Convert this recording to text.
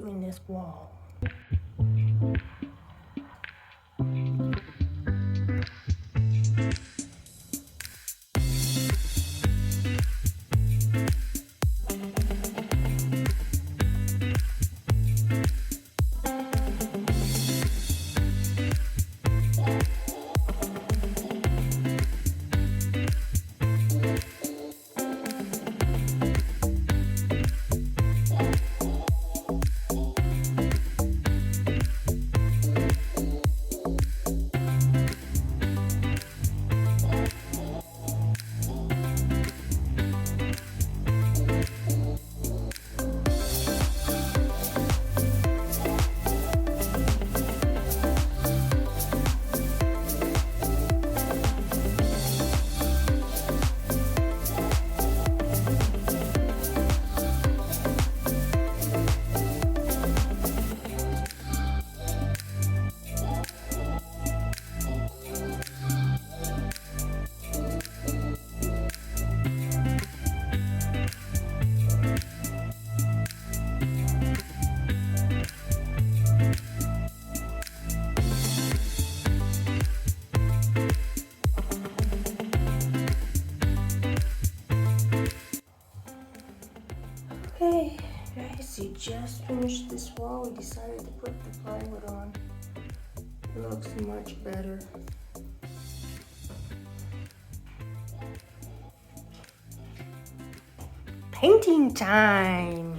doing this wall. Okay, guys, we just finished this wall. We decided to put the plywood on. It looks much better. Painting time!